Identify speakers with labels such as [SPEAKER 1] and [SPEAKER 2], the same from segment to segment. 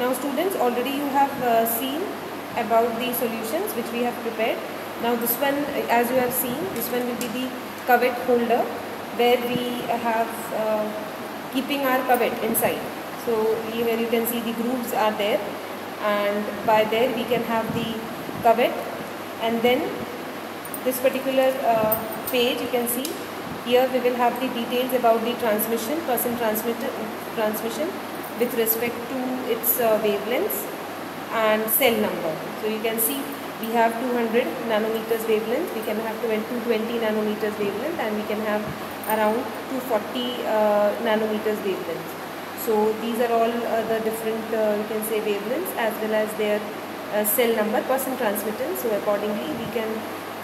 [SPEAKER 1] Now students, already you have seen about the solutions which we have prepared. Now this one, as you have seen, this one will be the cuvette holder, where we have keeping our cuvette inside. So here you can see the grooves are there, and by there we can have the cuvette. And then this particular page, you can see here we will have the details about the transmission, transmission with respect to its wavelengths and cell number. So you can see we have 200 nanometers wavelength, we can have 220 nanometers wavelength, and we can have around 240 nanometers wavelength. So these are all the different you can say wavelengths, as well as their cell number, percent transmittance. So accordingly we can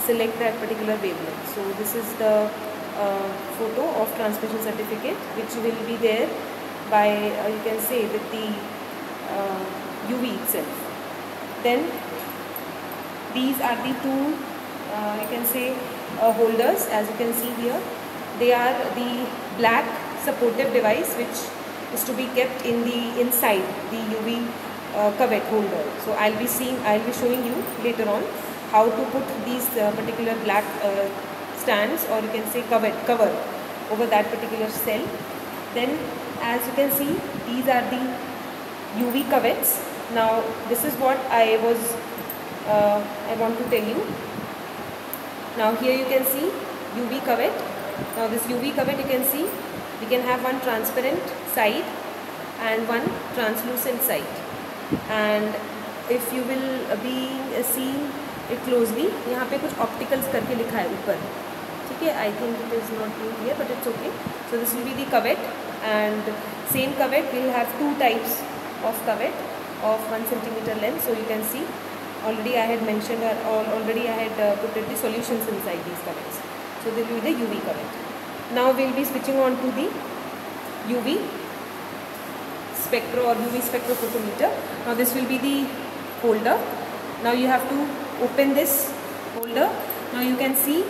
[SPEAKER 1] select that particular wavelength. So this is the photo of transmission certificate, which will be there by you can say with the UV itself. Then these are the two you can say holders. As you can see here, they are the black supportive device which is to be kept in the inside the UV cuvette holder. So I'll be showing you later on how to put these particular black stands, or you can say cover over that particular cell. Then as you can see, these are the UV cuvettes. Now this is what I want to tell you. Now here you can see UV cuvette. Now this UV cuvette, you can see we can have one transparent side and one translucent side. And if you will be seeing it closely, यहाँ पे कुछ opticals करके लिखा है ऊपर, ठीक है? I think it is not new here, but it's okay. So this will be the cuvette, and same cuvette will have two types of cuvette of 1 centimeter length. So you can see already I had mentioned, or already I had put the solutions inside these cuvettes. So this will be the UV cuvette. Now we will be switching on to the UV spectro or UV spectrophotometer. Now this will be the holder. Now you have to open this holder. Now you can see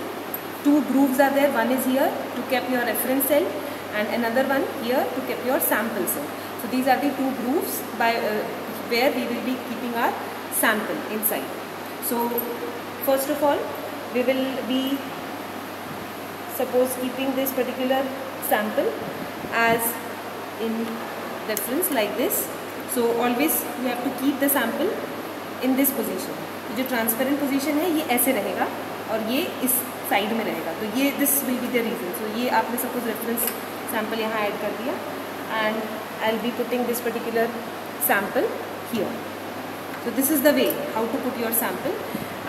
[SPEAKER 1] two grooves are there. One is here to keep your reference cell, and another one here to keep your sample cell. So these are the two grooves by where we will be keeping our sample inside. So first of all, we will be suppose keeping this particular sample as in reference like this. So always you have to keep the sample in this position. जो transparent position है ये ऐसे रहेगा और ये इस side में रहेगा. तो ये this will be the reason. So ये आपने सपोज रेफरेंस सैम्पल यहाँ ऐड कर दिया, and I will be putting this particular sample here. So this is the way how to put your sample,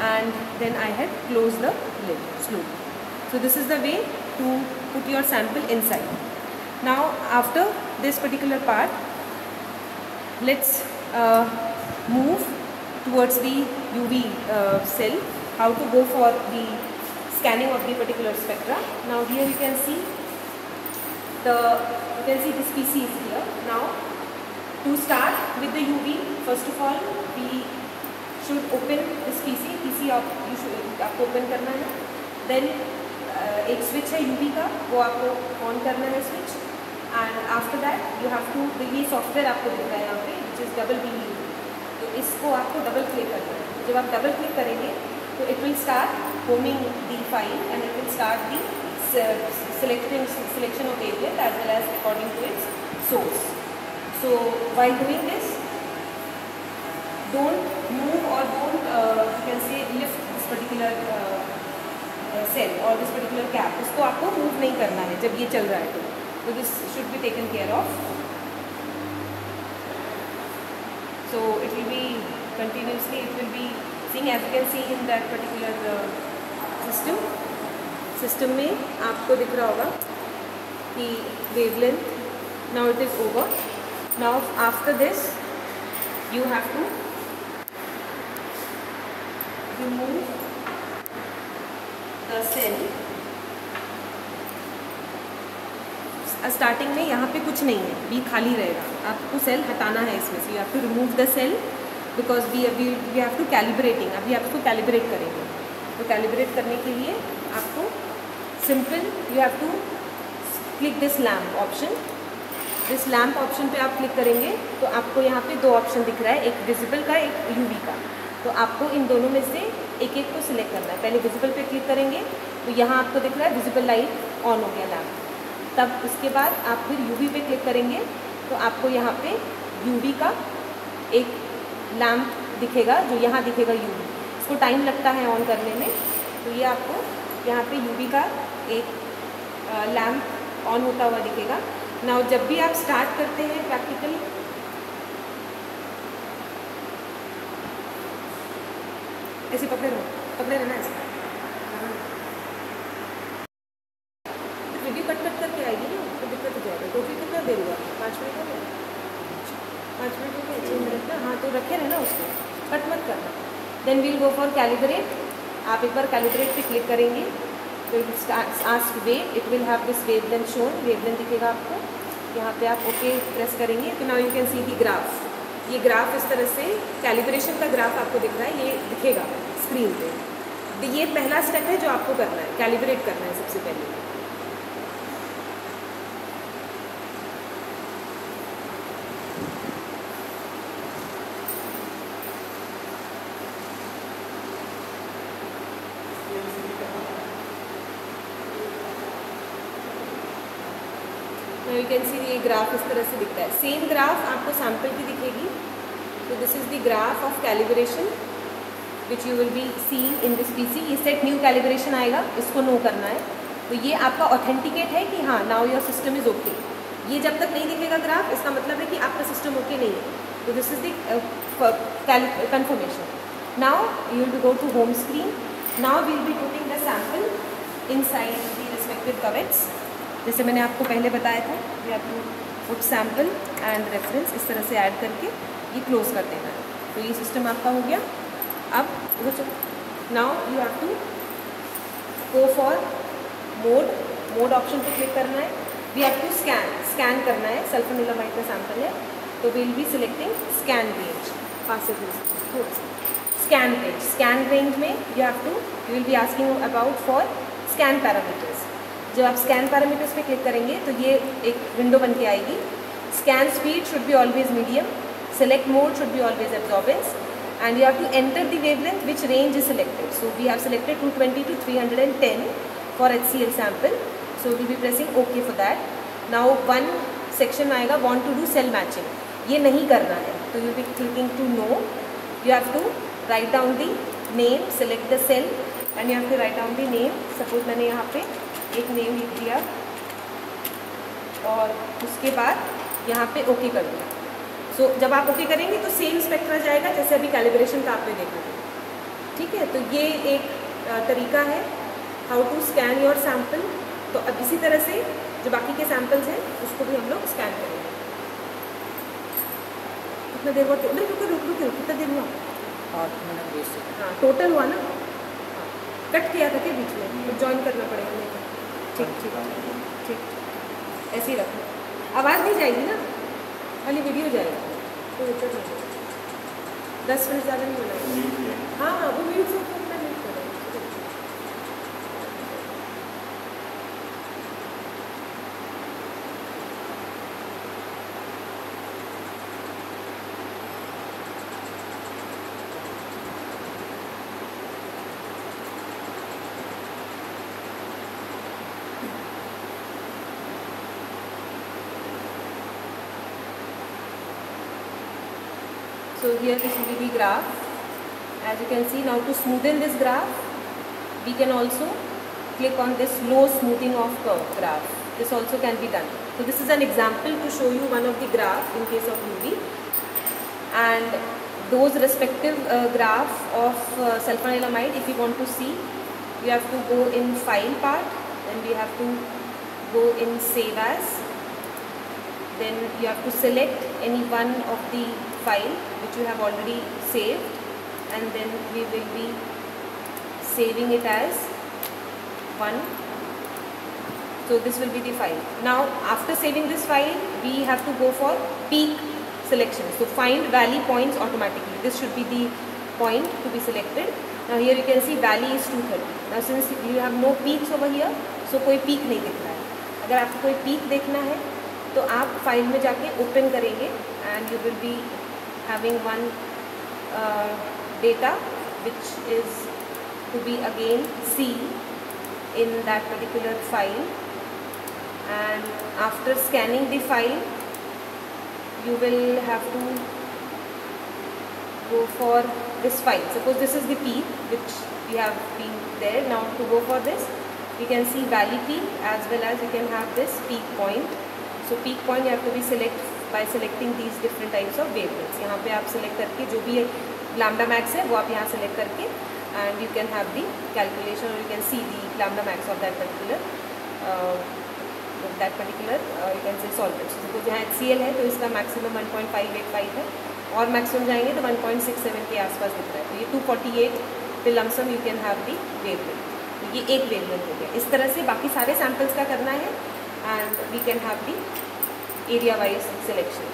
[SPEAKER 1] and then I had closed the lid slowly. So this is the way to put your sample inside. Now after this particular part, let's move towards the UV cell, how to go for the scanning of the particular spectra. Now here you can see the species here. Now to start with the UV, first of all we should open this PC आपको open करना है. Then एक switch है UV का, वो आपको on करना है switch, and after that you have to, ये सॉफ्टवेयर आपको दिख रहा है यहाँ पे विच इज़ डबल BE. तो इसको आपको डबल क्लिक करना है. जब आप डबल क्लिक करेंगे तो it will start homing the file, and it will start the selection of wavelength as well as according to its source. So while doing this, don't move or don't you can say lift this particular cell or this particular cap. उसको आपको move नहीं करना है जब ये चल रहा है. तो this should be taken care of. So it will be continuously, it will be seeing, as you can see in that particular system में आपको दिख रहा होगा कि wavelength. Now it is over. Now after this you have to remove the cell. Starting में यहाँ पे कुछ नहीं है, भी खाली रहेगा. आपको सेल हटाना है इसमें से. You have to remove the cell because we have to calibrating. अभी आपको कैलिब्रेट करेंगे. तो कैलिब्रेट करने के लिए आपको simple you have to click this lamp option, this lamp option पे आप क्लिक करेंगे तो आपको यहाँ पे दो ऑप्शन दिख रहा है, एक विजिबल का, एक यूवी का। तो आपको इन दोनों में से एक एक को सिलेक्ट करना है। पहले विजिबल पे क्लिक करेंगे तो यहाँ आपको दिख रहा है विजिबल लाइट ऑन हो गया लैम्प। तब उसके बाद आप फिर यूवी पे क्लिक करेंगे तो आपको यहाँ पे यूवी का एक लैम्प दिखेगा, जो यहाँ दिखेगा यूवी। इसको टाइम लगता है ऑन करने में, तो ये आपको यहाँ पे यूवी का एक लैम्प ऑन होता हुआ दिखेगा। नाउ जब भी आप स्टार्ट करते हैं प्रैक्टिकल, ऐसे पकड़े रहना ऐसे, वीडियो कट करके आएगी ना तो दिक्कत हो जाएगा। तो फिर कितना देर हुआ? 5 मिनट हो गया, 5 मिनट हो गया, 6 मिनट ना। हाँ तो रखे रहना उसको, कट मत करना। Then we'll go for calibrate. आप एक बार कैलिब्रेट पे क्लिक करेंगे तो it ask wave, it will have this wavelength shown, wavelength दिखेगा आपको। यहाँ पे आप ओके प्रेस करेंगे तो now you can see the graph. ये ग्राफ इस तरह से कैलिब्रेशन का ग्राफ आपको दिख रहा है, ये दिखेगा स्क्रीन पे। तो ये पहला स्टेप है जो आपको करना है, कैलिब्रेट करना है सबसे पहले। यू कैन सी ये ग्राफ इस तरह से दिखता है। सेम ग्राफ आपको सैम्पल की दिखेगी। तो this is the graph of calibration which you will be seeing in this PC. ये सेट न्यू कैलिब्रेशन आएगा, इसको नो करना है। तो ये आपका ऑथेंटिकेट है कि हाँ now your system is okay. ये जब तक नहीं दिखेगा ग्राफ, इसका मतलब है कि आपका सिस्टम ओके नहीं है। तो this is the confirmation. Now you will go to home screen. Now we will be putting the sample inside the respective cuvettes. जैसे मैंने आपको पहले बताया था, we have to put sample and reference, इस तरह से ऐड करके ये क्लोज कर देना है। तो ये सिस्टम आपका हो गया। अब now you have to go for mode option पे क्लिक करना है। वी हैव टू स्कैन करना है। सल्फोनिलमाइड का सैंपल है तो we will be selecting scan range. Scan range में you will be asking about for scan parameters. जब आप स्कैन पैरामीटर्स पे क्लिक करेंगे तो ये एक विंडो बन के आएगी। Scan speed should be always medium, select mode should be always absorbance, and you have to enter the wavelength which range is selected. So we have selected 220 to 310 for HCl sample. So we will be pressing OK for that. Now one section आएगा want to do cell matching. ये नहीं करना है तो you will be clicking to no. You have to write down the name, select the cell and you have to write down the name. Suppose मैंने यहाँ पे एक नेम लिख दिया और उसके बाद यहाँ पे OK कर दिया। सो जब आप ओके करेंगे तो सेम स्पेक्ट्रा जाएगा जैसे अभी कैलिब्रेशन का आपने देखा था। ठीक है, तो ये एक तरीका है how to scan your sample. तो अब इसी तरह से जो बाकी के सैम्पल्स हैं उसको भी हम लोग स्कैन करेंगे। कितना देर हुआ? रुक कितना देर हुआ?
[SPEAKER 2] 8 मिनट 20 सेकंड।
[SPEAKER 1] हाँ टोटल हुआ ना? हाँ कट किया था क्या बीच में? तो ज्वाइन करना पड़ेगा नहीं तो। ठीक ऐसे ही रखो, आवाज़ नहीं जाएगी ना, खाली वीडियो जाएगा। तो 10 मिनट ज़्यादा नहीं बनाएंगे। हाँ वो म्यूट से मैं म्यूट कर रहा हूँ। So here this will be the graph. As you can see, now to smoothen this graph, we can also click on this low smoothing of curve graph. This also can be done. So this is an example to show you one of the graph in case of UV, and those respective graph of sulfanilamide. If you want to see, you have to go in file part, then we have to go in save as. Then you have to select any one of the file which you have already saved, and then we will be saving it as one. So this will be the file. Now after saving this file, we have to go for peak selection. So find valley points automatically. This should be the point to be selected. Now here you can see valley is 230. Now since you have no peaks over here, so कोई peak नहीं दिख रहा है। अगर आपको कोई peak देखना है तो आप फाइल में जाके ओपन करेंगे and you will be having one data which is to be again seen in that particular file, and after scanning the file you will have to go for this file. Suppose this is the P which we have been there. Now to go for this we can see valley peak as well as you can have this peak point. So peak point you have to be by selecting these different types of wavelengths. यहाँ पे आप select करके जो भी lambda max है वो आप यहाँ select करके and you can have the calculation, or you can see the lambda max of that particular you can say solvent. So suppose यहाँ HCl है तो इसका maximum 1.585 है और maximum जाएंगे तो 1.67 के आसपास दिख रहा है. तो ये 248 till lump sum you can have the wavelength. तो ये एक wavelength हो गया. इस तरह से बाकी सारे samples का करना है and we can have the area wise selection.